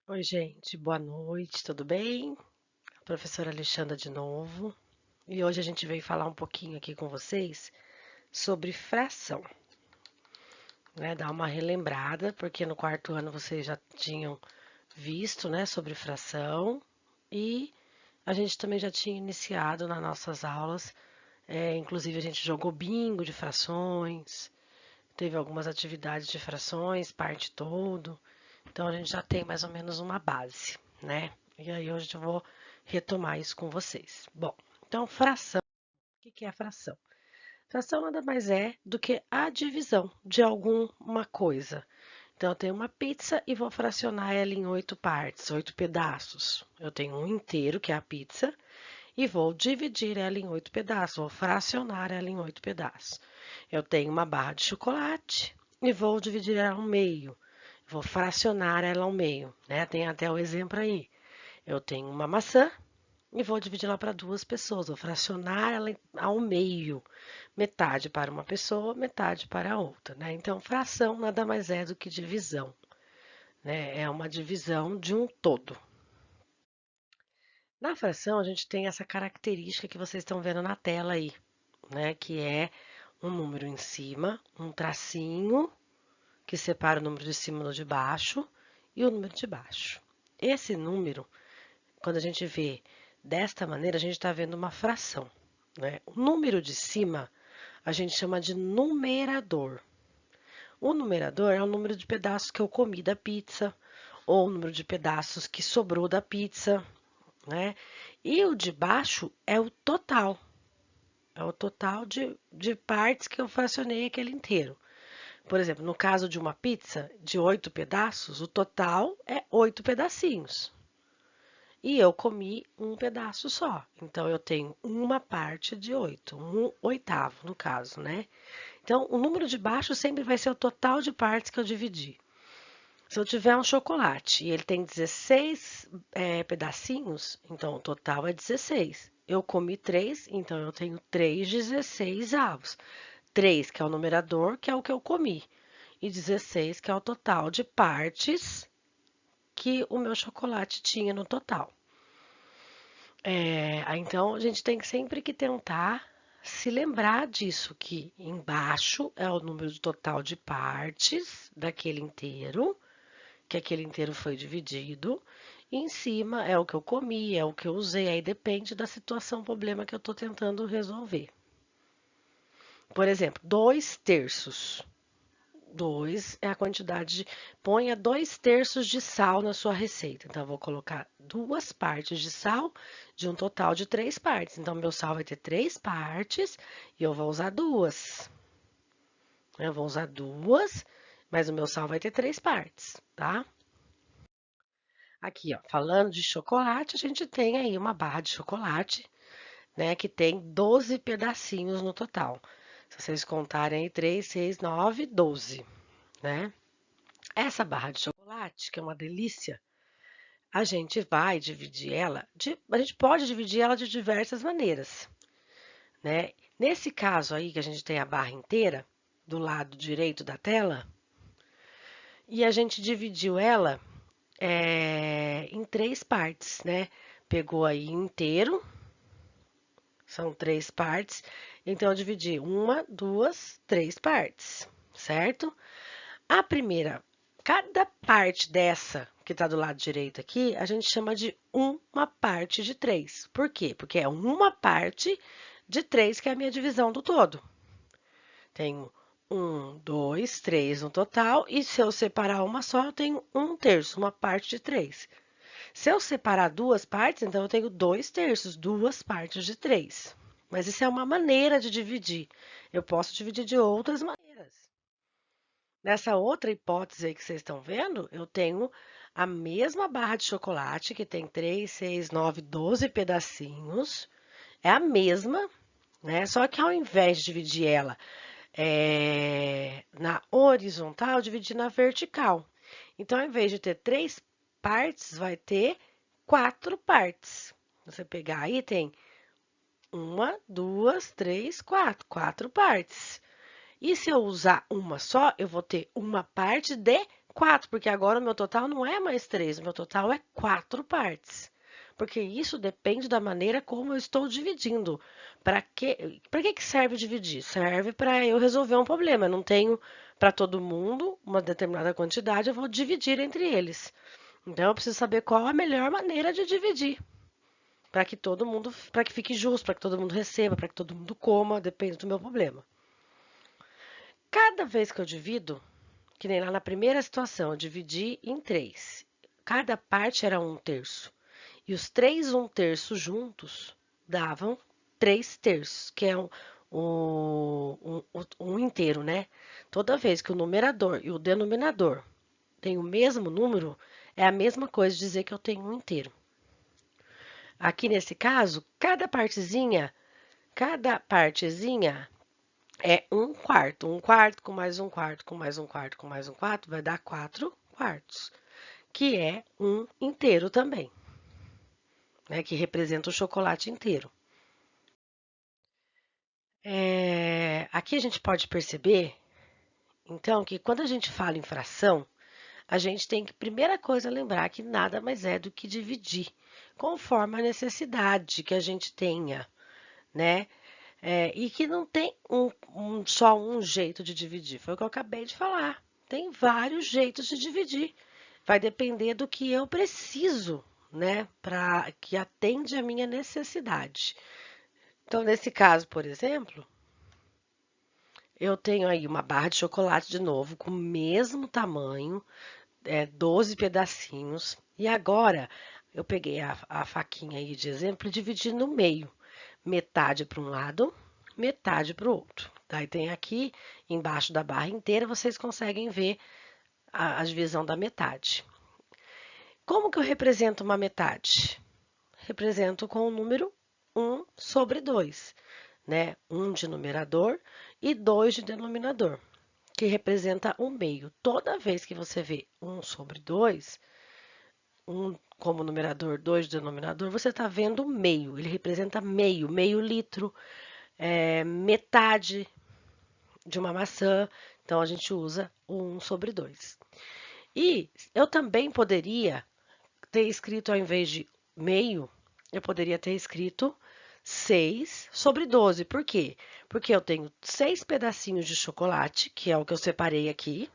Oi, gente, boa noite, tudo bem? A professora Alexandra de novo. E hoje a gente veio falar um pouquinho aqui com vocês sobre fração, né? Dar uma relembrada, porque no quarto ano vocês já tinham visto, né, sobre fração e a gente também já tinha iniciado nas nossas aulas. Inclusive a gente jogou bingo de frações, teve algumas atividades de frações, parte todo. Então a gente já tem mais ou menos uma base, né? E aí hoje eu vou retomar isso com vocês. Bom, então fração, o que é a fração? Fração nada mais é do que a divisão de alguma coisa. Então eu tenho uma pizza e vou fracionar ela em 8 partes, 8 pedaços. Eu tenho um inteiro, que é a pizza, e vou dividir ela em 8 pedaços, vou fracionar ela em 8 pedaços. Eu tenho uma barra de chocolate e vou dividir ela ao meio. Vou fracionar ela ao meio, né? Tem até o exemplo aí. Eu tenho uma maçã e vou dividi-la para duas pessoas. Vou fracionar ela ao meio. Metade para uma pessoa, metade para a outra, né? Então, fração nada mais é do que divisão, né? É uma divisão de um todo. Na fração, a gente tem essa característica que vocês estão vendo na tela aí, né? Que é um número em cima, um tracinho que separa o número de cima do de baixo e o número de baixo. Esse número, quando a gente vê desta maneira, a gente está vendo uma fração, né? O número de cima a gente chama de numerador. O numerador é o número de pedaços que eu comi da pizza, ou o número de pedaços que sobrou da pizza, né? E o de baixo é o total. É o total de partes que eu fracionei aquele inteiro. Por exemplo, no caso de uma pizza de 8 pedaços, o total é 8 pedacinhos. E eu comi um pedaço só. Então, eu tenho uma parte de 8, um oitavo, no caso, né? Então, o número de baixo sempre vai ser o total de partes que eu dividi. Se eu tiver um chocolate e ele tem 16 pedacinhos, então o total é 16. Eu comi 3, então eu tenho 3 16 avos. 3, que é o numerador, que é o que eu comi. E 16, que é o total de partes que o meu chocolate tinha no total. Então, a gente tem sempre que tentar se lembrar disso, que embaixo é o número total de partes daquele inteiro, que aquele inteiro foi dividido, e em cima é o que eu comi, é o que eu usei, aí depende da situação, problema que eu estou tentando resolver. Por exemplo, 2 terços. 2 é a quantidade de. Ponha 2 terços de sal na sua receita. Então, eu vou colocar 2 partes de sal de um total de 3 partes. Então, meu sal vai ter 3 partes e eu vou usar duas. Eu vou usar duas, mas o meu sal vai ter 3 partes, tá? Aqui, ó, falando de chocolate, a gente tem aí uma barra de chocolate, né, que tem 12 pedacinhos no total. Se vocês contarem aí, 3, 6, 9, 12, né? Essa barra de chocolate, que é uma delícia, a gente vai dividir ela, a gente pode dividir ela de diversas maneiras, né? Nesse caso aí, que a gente tem a barra inteira, do lado direito da tela, e a gente dividiu ela em 3 partes, né? Pegou aí inteiro, são 3 partes, então eu dividi uma, duas, 3 partes, certo? A primeira, cada parte dessa que está do lado direito aqui, a gente chama de uma parte de 3. Por quê? Porque é uma parte de 3 que é a minha divisão do todo. Tenho 1, 2, 3 no total, e se eu separar uma só, eu tenho 1 terço, uma parte de 3. Se eu separar duas partes, então eu tenho 2 terços, 2 partes de 3. Mas isso é uma maneira de dividir. Eu posso dividir de outras maneiras. Nessa outra hipótese aí que vocês estão vendo, eu tenho a mesma barra de chocolate, que tem 3, 6, 9, 12 pedacinhos. É a mesma, né? Só que ao invés de dividir ela na horizontal, eu dividi na vertical. Então, ao invés de ter 3 partes, vai ter 4 partes. Você pegar aí, tem uma, duas, três, quatro. 4 partes. E se eu usar uma só, eu vou ter uma parte de 4, porque agora o meu total não é mais 3, o meu total é 4 partes. Porque isso depende da maneira como eu estou dividindo. Para que serve dividir? Serve para eu resolver um problema. Eu não tenho para todo mundo uma determinada quantidade, eu vou dividir entre eles. Então eu preciso saber qual a melhor maneira de dividir, para que todo mundo, para que fique justo, para que todo mundo receba, para que todo mundo coma, depende do meu problema. Cada vez que eu divido, que nem lá na primeira situação, eu dividi em 3. Cada parte era 1/3. E os 3 1/3 juntos davam 3/3, que é um inteiro, né? Toda vez que o numerador e o denominador têm o mesmo número, é a mesma coisa dizer que eu tenho um inteiro. Aqui nesse caso, cada partezinha é 1/4. 1/4 com mais 1/4 com mais 1/4 com mais 1/4 vai dar 4/4, que é um inteiro também, né? Que representa o chocolate inteiro. Aqui a gente pode perceber, então, que quando a gente fala em fração, a gente tem que, primeira coisa, lembrar que nada mais é do que dividir, conforme a necessidade que a gente tenha, né? E que não tem só um jeito de dividir, foi o que eu acabei de falar. Tem vários jeitos de dividir. Vai depender do que eu preciso, né? Para que atende a minha necessidade. Então, nesse caso, por exemplo, eu tenho aí uma barra de chocolate de novo, com o mesmo tamanho, 12 pedacinhos. E agora eu peguei a faquinha aí de exemplo e dividi no meio. Metade para um lado, metade para o outro. Daí tem aqui, embaixo da barra inteira, vocês conseguem ver a divisão da metade. Como que eu represento uma metade? Represento com o número 1/2, né? 1 de numerador e 2 de denominador, que representa o meio. Toda vez que você vê 1/2, 1 como numerador, 2 de denominador, você está vendo o meio. Ele representa meio litro, metade de uma maçã. Então, a gente usa o 1/2. E eu também poderia ter escrito, ao invés de meio, eu poderia ter escrito 6/12. Por quê? Porque eu tenho 6 pedacinhos de chocolate, que é o que eu separei aqui,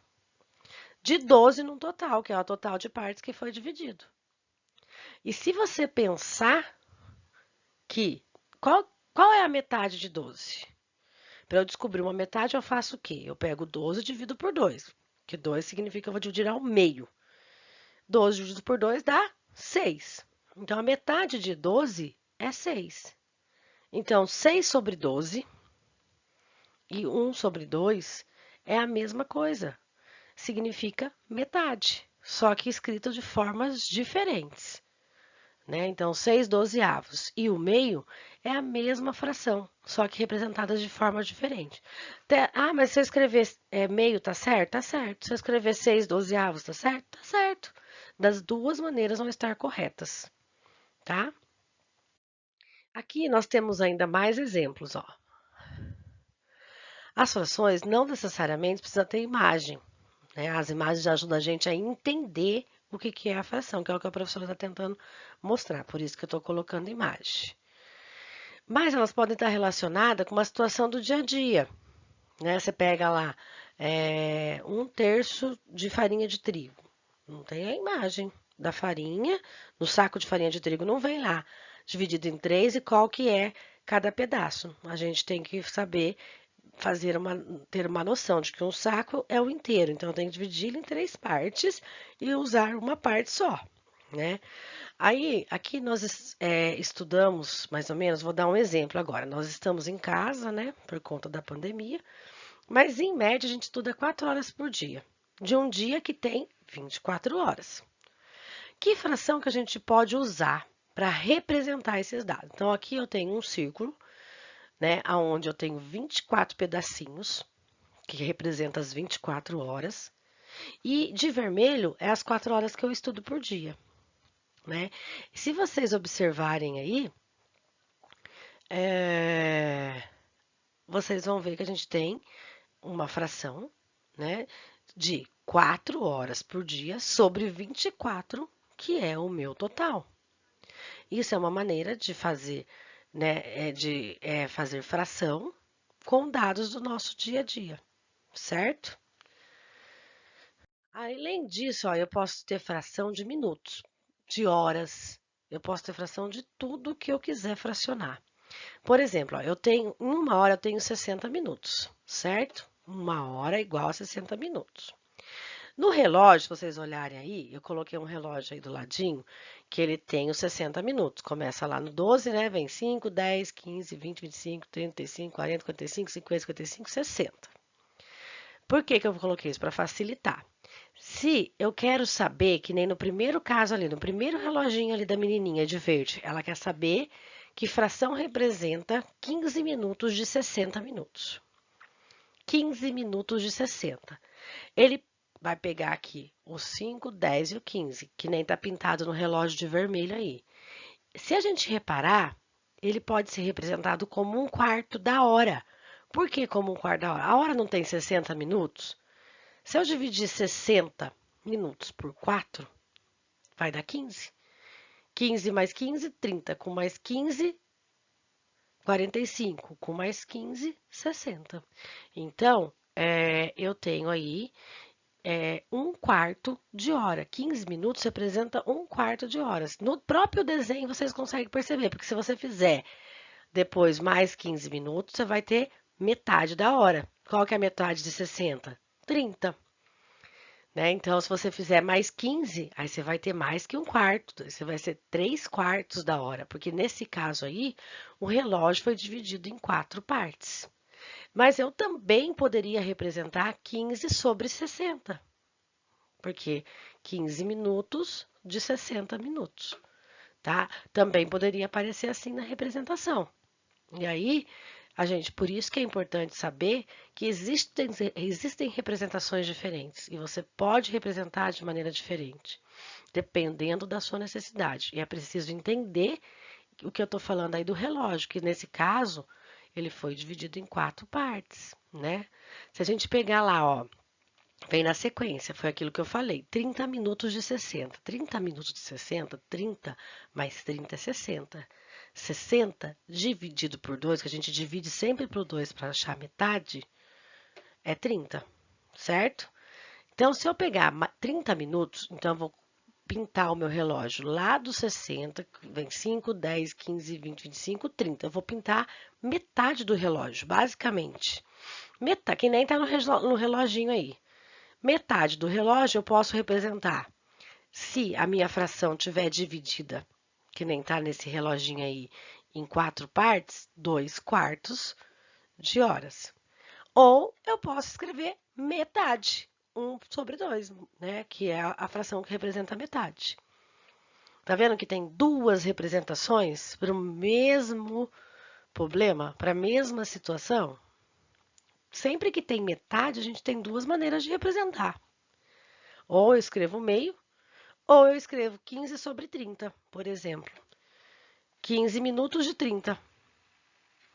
de 12 no total, que é o total de partes que foi dividido. E se você pensar que qual é a metade de 12? Para eu descobrir uma metade, eu faço o quê? Eu pego 12 e divido por 2, que 2 significa que eu vou dividir ao meio. 12 dividido por 2 dá 6. Então, a metade de 12 é 6. Então, 6/12 e 1/2 é a mesma coisa. Significa metade, só que escrito de formas diferentes, né? Então, 6/12 e o meio é a mesma fração, só que representadas de forma diferente. Mas se eu escrever meio, tá certo? Tá certo. Se eu escrever 6/12, tá certo? Tá certo. Das duas maneiras vão estar corretas, tá? Aqui nós temos ainda mais exemplos, ó. As frações não necessariamente precisam ter imagem, né? As imagens ajudam a gente a entender o que é a fração, que é o que a professora está tentando mostrar, por isso que eu estou colocando imagem. Mas elas podem estar relacionadas com uma situação do dia a dia, né? Você pega lá 1/3 de farinha de trigo, não tem a imagem da farinha, no saco de farinha de trigo não vem lá, dividido em 3 e qual que é cada pedaço. A gente tem que saber ter uma noção de que um saco é o inteiro, então eu tenho que dividir em 3 partes e usar uma parte só, né? Aí, aqui nós estudamos, mais ou menos, vou dar um exemplo agora. Nós estamos em casa, né, por conta da pandemia, mas em média a gente estuda 4 horas por dia, de um dia que tem 24 horas. Que fração que a gente pode usar para representar esses dados? Então, aqui eu tenho um círculo, né, onde eu tenho 24 pedacinhos, que representa as 24 horas, e de vermelho é as 4 horas que eu estudo por dia, né? Se vocês observarem aí, vocês vão ver que a gente tem uma fração, né, de 4 horas por dia sobre 24, que é o meu total. Isso é uma maneira de fazer, né, fazer fração com dados do nosso dia a dia, certo? Além disso, ó, eu posso ter fração de minutos, de horas, eu posso ter fração de tudo que eu quiser fracionar. Por exemplo, ó, em 1 hora eu tenho 60 minutos, certo? 1 hora é igual a 60 minutos. No relógio, se vocês olharem aí, eu coloquei um relógio aí do ladinho, que ele tem os 60 minutos. Começa lá no 12, né? Vem 5, 10, 15, 20, 25, 35, 40, 45, 50, 55, 60. Por que que eu coloquei isso? Para facilitar. Se eu quero saber, que nem no primeiro caso ali, no primeiro reloginho ali da menininha de verde, ela quer saber que fração representa 15 minutos de 60 minutos. 15 minutos de 60. Ele vai pegar aqui os 5, 10 e o 15, que nem tá pintado no relógio de vermelho aí. Se a gente reparar, ele pode ser representado como 1/4 da hora. Por que como 1/4 da hora? A hora não tem 60 minutos? Se eu dividir 60 minutos por 4, vai dar 15. 15 mais 15, 30. Com mais 15, 45. Com mais 15, 60. Então, eu tenho aí 1/4 de hora. 15 minutos representa 1/4 de horas. No próprio desenho vocês conseguem perceber, porque se você fizer depois mais 15 minutos, você vai ter metade da hora. Qual que é a metade de 60? 30. Né? Então, se você fizer mais 15, aí você vai ter mais que 1/4. Você vai ser 3/4 da hora, porque nesse caso aí, o relógio foi dividido em 4 partes. Mas eu também poderia representar 15 sobre 60. Porque 15 minutos de 60 minutos, tá? Também poderia aparecer assim na representação. E aí, por isso que é importante saber que existem representações diferentes e você pode representar de maneira diferente, dependendo da sua necessidade. E é preciso entender o que eu estou falando aí do relógio, que nesse caso ele foi dividido em 4 partes, né? Se a gente pegar lá, ó, vem na sequência, foi aquilo que eu falei, 30 minutos de 60. 30 minutos de 60, 30 mais 30 é 60. 60 dividido por 2, que a gente divide sempre por 2 para achar metade, é 30, certo? Então, se eu pegar 30 minutos, então eu vou pintar o meu relógio lá dos 60, vem 5, 10, 15, 20, 25, 30. Eu vou pintar metade do relógio, basicamente. Metade, que nem tá no reloginho aí. Metade do relógio eu posso representar. Se a minha fração tiver dividida, que nem tá nesse reloginho aí, em 4 partes, 2/4 de horas. Ou eu posso escrever metade, 1/2, né? Que é a fração que representa a metade. Tá vendo que tem duas representações para o mesmo problema, para a mesma situação? Sempre que tem metade, a gente tem duas maneiras de representar. Ou eu escrevo meio, ou eu escrevo 15 sobre 30, por exemplo. 15 minutos de 30,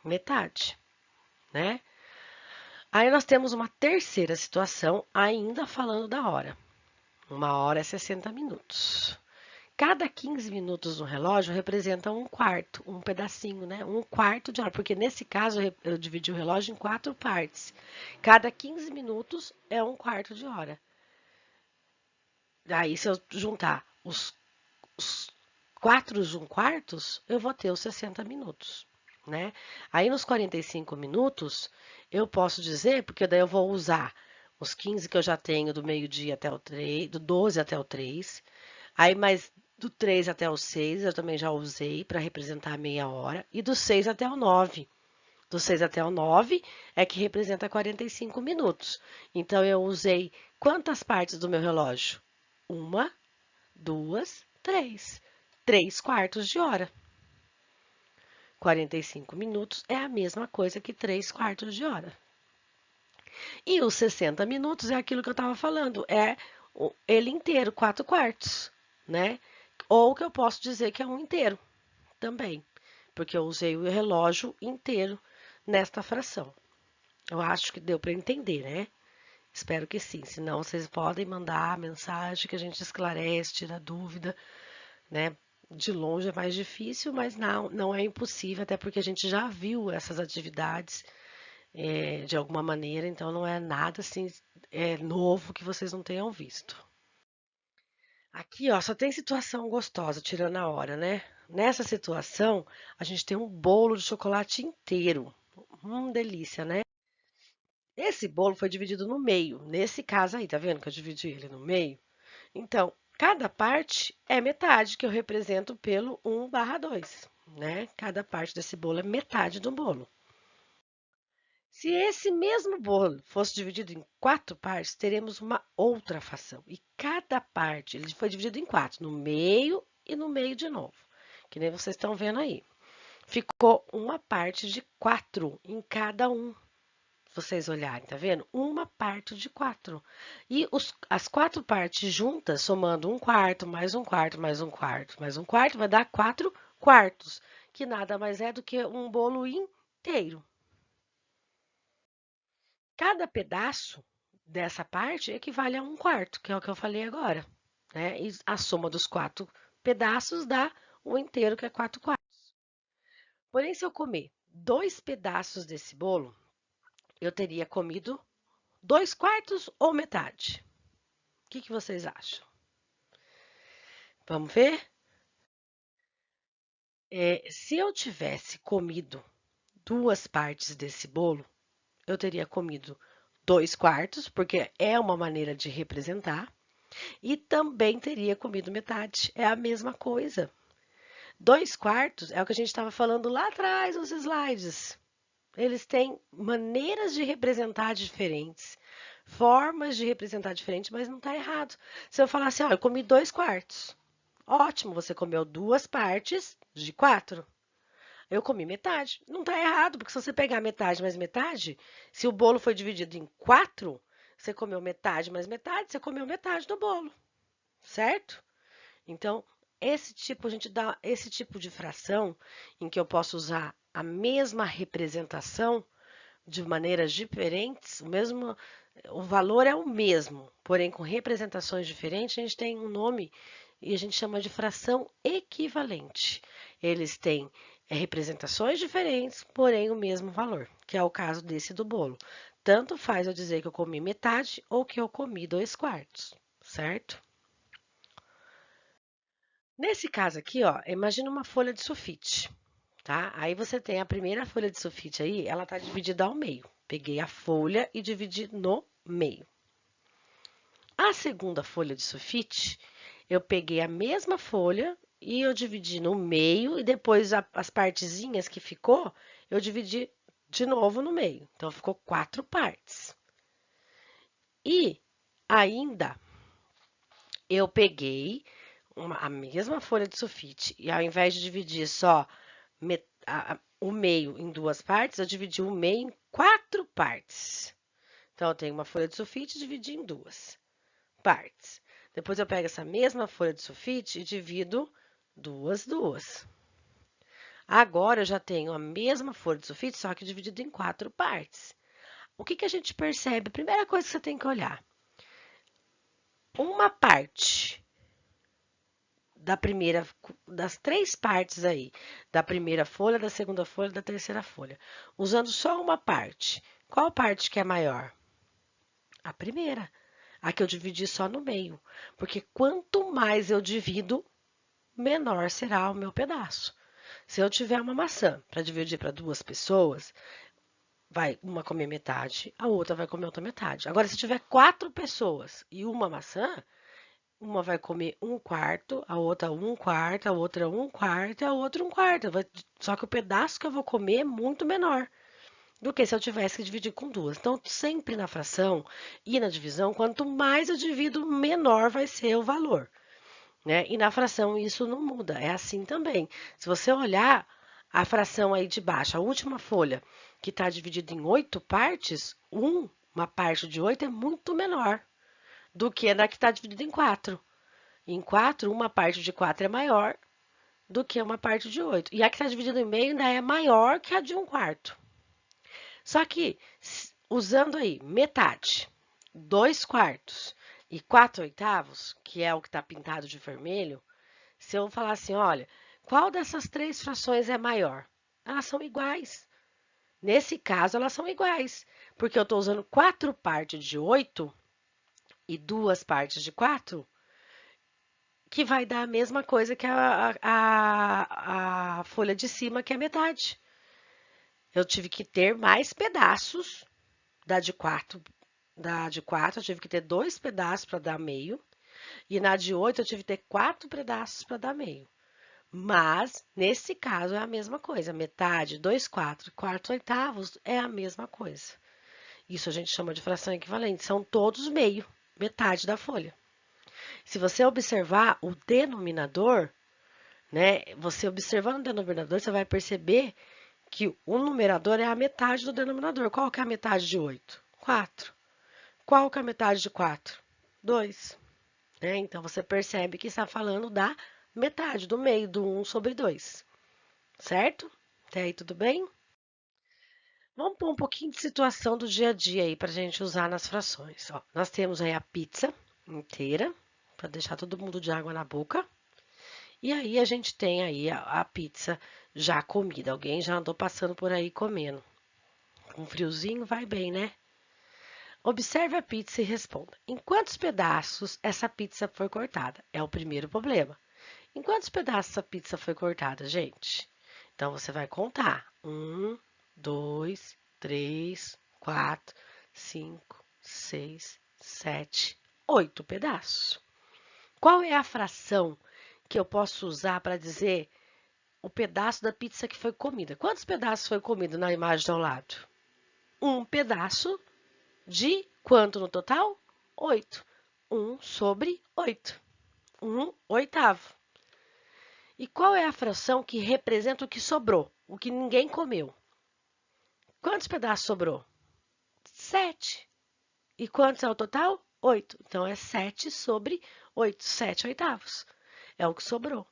metade, né? Aí nós temos uma terceira situação, ainda falando da hora. 1 hora é 60 minutos. Cada 15 minutos no relógio representa 1/4, um pedacinho, né? 1/4 de hora, porque nesse caso eu dividi o relógio em 4 partes. Cada 15 minutos é 1/4 de hora. Aí, se eu juntar os 4 1/4, eu vou ter os 60 minutos, né? Aí, nos 45 minutos, eu posso dizer, porque daí eu vou usar os 15 que eu já tenho do meio-dia até o 3, do 12 até o 3. Aí, mais do 3 até o 6, eu também já usei para representar a meia hora. E do 6 até o 9. Do 6 até o 9 é que representa 45 minutos. Então, eu usei quantas partes do meu relógio? 1, 2, 3. 3/4 de hora. 45 minutos é a mesma coisa que 3/4 de hora. E os 60 minutos é aquilo que eu estava falando, é ele inteiro, 4/4, né? Ou que eu posso dizer que é um inteiro também, porque eu usei o relógio inteiro nesta fração. Eu acho que deu para entender, né? Espero que sim, senão vocês podem mandar mensagem que a gente esclarece, tira dúvida, né? De longe é mais difícil, mas não é impossível, até porque a gente já viu essas atividades de alguma maneira, então não é nada assim novo que vocês não tenham visto. Aqui, ó, só tem situação gostosa, tirando a hora, né? Nessa situação, a gente tem um bolo de chocolate inteiro. Delícia, né? Esse bolo foi dividido no meio. Nesse caso aí, tá vendo que eu dividi ele no meio? Então, cada parte é metade, que eu represento pelo 1/2, né? Cada parte desse bolo é metade do bolo. Se esse mesmo bolo fosse dividido em 4 partes, teremos uma outra fração. E cada parte, ele foi dividido em 4, no meio e no meio de novo, que nem vocês estão vendo aí. Ficou uma parte de 4 em cada um. Se vocês olharem, tá vendo? Uma parte de 4. E as 4 partes juntas, somando 1/4, mais 1/4, mais 1/4, mais 1/4, vai dar 4 quartos, que nada mais é do que um bolo inteiro. Cada pedaço dessa parte equivale a 1/4, que é o que eu falei agora, né? E a soma dos 4 pedaços dá o inteiro, que é 4 quartos. Porém, se eu comer 2 pedaços desse bolo, eu teria comido 2 quartos ou metade? O que vocês acham? Vamos ver? Se eu tivesse comido 2 partes desse bolo, eu teria comido 2 quartos, porque é uma maneira de representar. E também teria comido metade. É a mesma coisa. 2 quartos é o que a gente estava falando lá atrás nos slides. Eles têm maneiras de representar diferentes, formas de representar diferentes, mas não está errado. Se eu falar assim, ó, eu comi 2 quartos. Ótimo, você comeu 2 partes de 4. Eu comi metade. Não está errado, porque se você pegar metade mais metade, se o bolo foi dividido em 4, você comeu metade mais metade, você comeu metade do bolo. Certo? Então, a gente dá esse tipo de fração em que eu posso usar a mesma representação de maneiras diferentes, o valor é o mesmo, porém com representações diferentes, a gente tem um nome e a gente chama de fração equivalente. Eles têm representações diferentes, porém o mesmo valor, que é o caso desse do bolo. Tanto faz eu dizer que eu comi metade ou que eu comi 2 quartos, certo? Nesse caso aqui, ó, imagina uma folha de sulfite, tá? Aí você tem a primeira folha de sulfite aí, ela tá dividida ao meio. Peguei a folha e dividi no meio. A segunda folha de sulfite, eu peguei a mesma folha e eu dividi no meio e depois as partezinhas que ficou, eu dividi de novo no meio. Então, ficou 4 partes. E ainda eu peguei a mesma folha de sulfite e ao invés de dividir só o meio em 2 partes, eu dividi o meio em 4 partes. Então, eu tenho uma folha de sulfite e dividi em 2 partes. Depois, eu pego essa mesma folha de sulfite e divido duas. Agora, eu já tenho a mesma folha de sulfite, só que dividida em 4 partes. O que a gente percebe? Primeira coisa que você tem que olhar. Uma parte das 3 partes aí, da primeira folha, da segunda folha, da terceira folha. Usando só uma parte. Qual parte que é maior? A primeira. A que eu dividi só no meio. Porque quanto mais eu divido, menor será o meu pedaço. Se eu tiver uma maçã para dividir para 2 pessoas, vai uma comer metade, a outra vai comer outra metade. Agora, se tiver 4 pessoas e uma maçã, uma vai comer 1/4, a outra 1/4, a outra 1/4 e a outra 1/4. Só que o pedaço que eu vou comer é muito menor do que se eu tivesse que dividir com 2. Então, sempre na fração e na divisão, quanto mais eu divido, menor vai ser o valor. Né? E na fração isso não muda, é assim também. Se você olhar a fração aí de baixo, a última folha, que está dividida em 8 partes, uma parte de 8 é muito menor do que a que está dividida em 4. Em 4, uma parte de 4 é maior do que uma parte de 8. E a que está dividida em meio ainda é maior que a de 1/4. Só que, usando aí metade, 2/4 e 4/8, que é o que está pintado de vermelho, se eu falar assim, olha, qual dessas três frações é maior? Elas são iguais. Nesse caso, elas são iguais, porque eu estou usando 4 partes de 8 e 2 partes de 4, que vai dar a mesma coisa que a folha de cima, que é metade. Eu tive que ter mais pedaços da de 4. Da de 4, eu tive que ter 2 pedaços para dar meio. E na de 8, eu tive que ter 4 pedaços para dar meio. Mas, nesse caso, é a mesma coisa. Metade, 2/4, 4/8 é a mesma coisa. Isso a gente chama de fração equivalente. São todos meio, metade da folha. Se você observar o denominador, né? Você observando o denominador, você vai perceber que o numerador é a metade do denominador. Qual que é a metade de 8? 4. Qual que é a metade de 4? 2. Né? Então, você percebe que está falando da metade, do meio, do 1/2. Certo? Até aí tudo bem? Vamos pôr um pouquinho de situação do dia a dia aí para a gente usar nas frações. Ó, nós temos aí a pizza inteira, para deixar todo mundo de água na boca. E aí a gente tem aí a pizza já comida. Alguém já andou passando por aí comendo. Com friozinho vai bem, né? Observe a pizza e responda. Em quantos pedaços essa pizza foi cortada? É o primeiro problema. Em quantos pedaços essa pizza foi cortada, gente? Então, você vai contar. 1, 2, 3, 4, 5, 6, 7, 8 pedaços. Qual é a fração que eu posso usar para dizer o pedaço da pizza que foi comida? Quantos pedaços foi comido na imagem ao lado? Um pedaço de quanto no total? 8. 1/8. 1/8. E qual é a fração que representa o que sobrou? O que ninguém comeu? Quantos pedaços sobrou? 7. E quantos é o total? 8. Então, é 7/8. 7/8. É o que sobrou.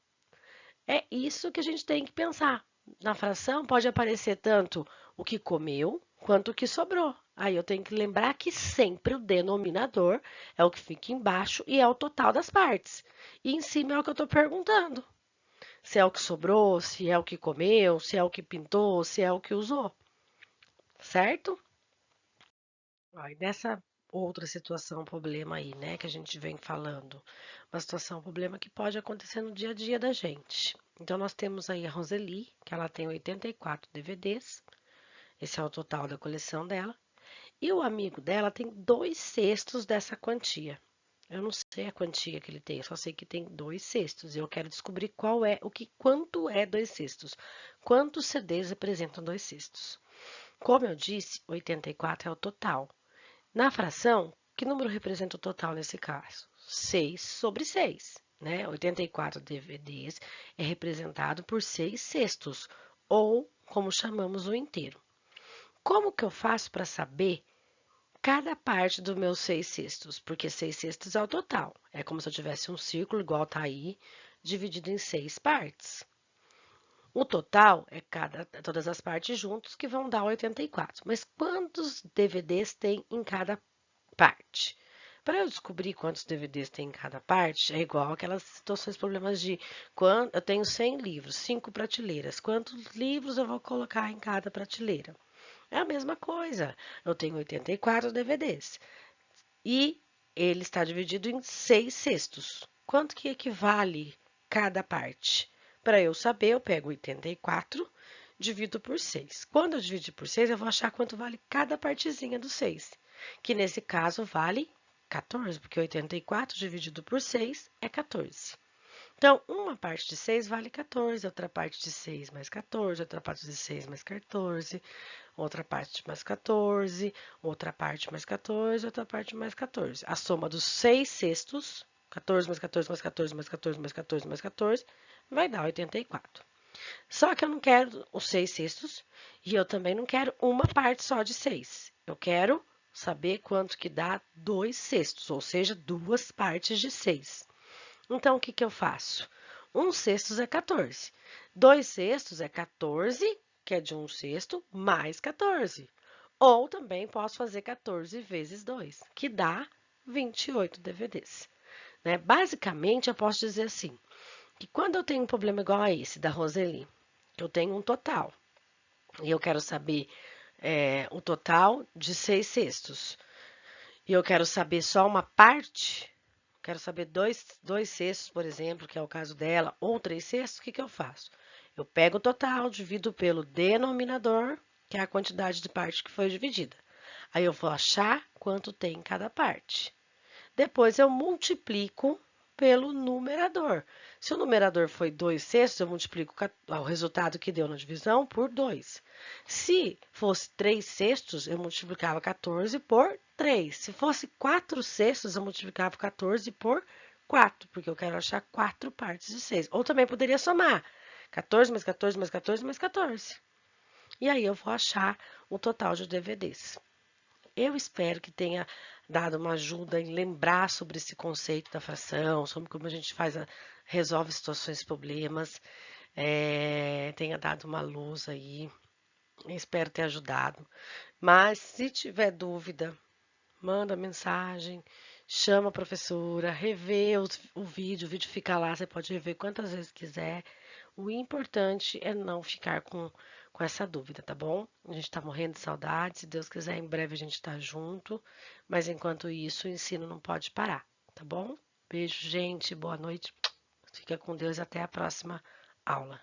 É isso que a gente tem que pensar. Na fração pode aparecer tanto o que comeu quanto o que sobrou. Aí eu tenho que lembrar que sempre o denominador é o que fica embaixo e é o total das partes. E em cima é o que eu estou perguntando. Se é o que sobrou, se é o que comeu, se é o que pintou, se é o que usou. Certo? Aí nessa outra situação, problema aí, né, que a gente vem falando. Uma situação, problema que pode acontecer no dia a dia da gente. Então, nós temos aí a Roseli, que ela tem 84 DVDs. Esse é o total da coleção dela. E o amigo dela tem 2/6 dessa quantia. Eu não sei a quantia que ele tem, eu só sei que tem 2/6. E eu quero descobrir quanto é 2/6. Quantos CDs representam 2/6? Como eu disse, 84 é o total. Na fração, que número representa o total nesse caso? 6/6, né? 84 DVDs é representado por 6/6, ou como chamamos o inteiro. Como que eu faço para saber cada parte dos meus 6/6? Porque 6/6 é o total. É como se eu tivesse um círculo, igual tá aí, dividido em 6 partes. O total é todas as partes juntos que vão dar 84. Mas quantos DVDs tem em cada parte? Para eu descobrir quantos DVDs tem em cada parte, é igual aquelas situações, problemas de quando eu tenho 100 livros, 5 prateleiras. Quantos livros eu vou colocar em cada prateleira? É a mesma coisa. Eu tenho 84 DVDs e ele está dividido em 6/6. Quanto que equivale cada parte? Para eu saber, eu pego 84, divido por 6. Quando eu dividir por 6, eu vou achar quanto vale cada partezinha do 6, que nesse caso vale 14, porque 84 dividido por 6 é 14. Então, uma parte de 6 vale 14, outra parte de 6 mais 14, outra parte de 6 mais 14, outra parte mais 14, outra parte mais 14, outra parte mais 14. A soma dos 6/6, 14 mais 14 mais 14 mais 14 mais 14 mais 14, vai dar 84. Só que eu não quero os 6/6 e eu também não quero uma parte só de 6. Eu quero saber quanto que dá 2/6, ou seja, duas partes de 6. Então, o que que eu faço? 1/6 é 14. 2/6 é 14, que é de 1/6, mais 14. Ou também posso fazer 14 vezes 2, que dá 28 DVDs. Né? Basicamente, eu posso dizer assim, que quando eu tenho um problema igual a esse da Roseli, que eu tenho um total, e eu quero saber o total de 6 cestos, e eu quero saber só uma parte, quero saber dois cestos, por exemplo, que é o caso dela, ou 3 cestos, o que eu faço? Eu pego o total, divido pelo denominador, que é a quantidade de parte que foi dividida. Aí eu vou achar quanto tem em cada parte. Depois eu multiplico pelo numerador. Se o numerador foi 2 sextos, eu multiplico o resultado que deu na divisão por 2. Se fosse 3 sextos, eu multiplicava 14 por 3. Se fosse 4 sextos, eu multiplicava 14 por 4, porque eu quero achar 4 partes de 6. Ou também poderia somar 14 mais 14 mais 14 mais 14. E aí eu vou achar o total de DVDs. Eu espero que tenha dado uma ajuda em lembrar sobre esse conceito da fração, sobre como a gente resolve situações e problemas, tenha dado uma luz aí. Espero ter ajudado. Mas se tiver dúvida, manda mensagem, chama a professora, revê o vídeo fica lá, você pode rever quantas vezes quiser. O importante é não ficar com essa dúvida, tá bom? A gente tá morrendo de saudade, se Deus quiser, em breve a gente tá junto, mas enquanto isso, o ensino não pode parar, tá bom? Beijo, gente, boa noite, fica com Deus e até a próxima aula.